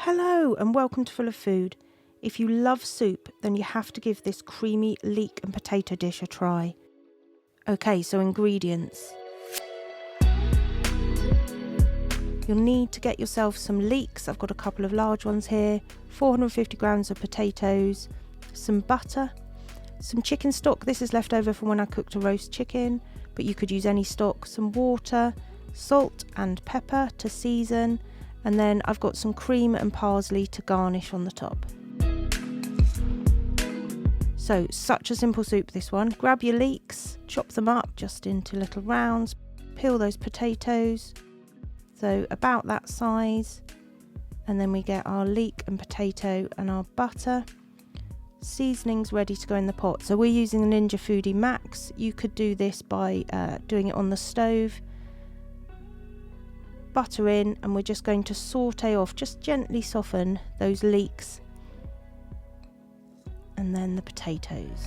Hello and welcome to Full of Food. If you love soup, then you have to give this creamy leek and potato dish a try. Okay, so ingredients. You'll need to get yourself some leeks. I've got a couple of large ones here, 450 grams of potatoes, some butter, some chicken stock. This is left over from when I cooked a roast chicken, but you could use any stock, some water, salt and pepper to season, and then I've got some cream and parsley to garnish on the top. So, such a simple soup, this one. Grab your leeks, chop them up just into little rounds, peel those potatoes, so about that size, and then we get our leek and potato and our butter. Seasonings ready to go in the pot. So we're using the Ninja Foodi Max. You could do this by doing it on the stove. Butter in, and we're just going to saute off, just gently soften those leeks and then the potatoes.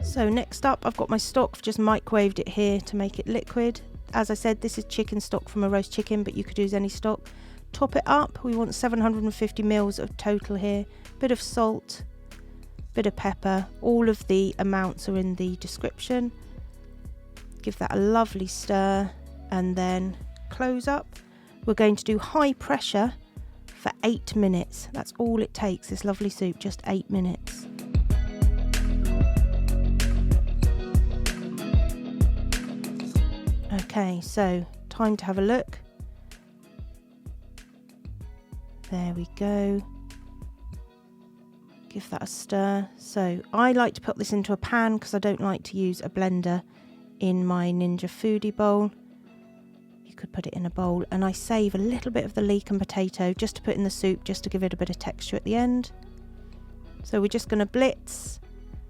So next up, I've got my stock. I've just microwaved it here to make it liquid. As I said, this is chicken stock from a roast chicken, but you could use any stock. Top it up. We want 750 mils of total here. Bit of salt, bit of pepper. All of the amounts are in the description. Give that a lovely stir and then close up. We're going to do high pressure for 8 minutes. That's all it takes, this lovely soup, just 8 minutes. Okay, so time to have a look. There we go. Give that a stir. So I like to put this into a pan because I don't like to use a blender in my Ninja Foodi bowl. You could put it in a bowl, and I save a little bit of the leek and potato just to put in the soup, just to give it a bit of texture at the end. So we're just going to blitz.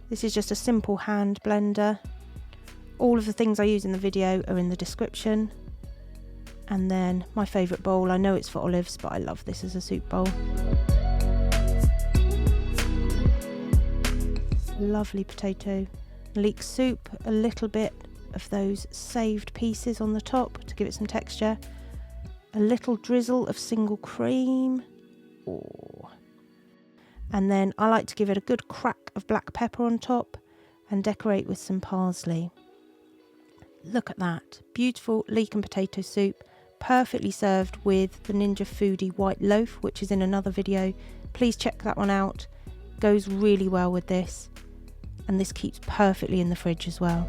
This is just a simple hand blender. All of the things I use in the video are in the description. And then my favourite bowl, I know it's for olives, but I love this as a soup bowl. Lovely potato, leek soup, a little bit of those saved pieces on the top to give it some texture, a little drizzle of single cream, and then I like to give it a good crack of black pepper on top and decorate with some parsley. Look at that, beautiful leek and potato soup, perfectly served with the Ninja Foodi white loaf, which is in another video. Please check that one out, goes really well with this, and this keeps perfectly in the fridge as well.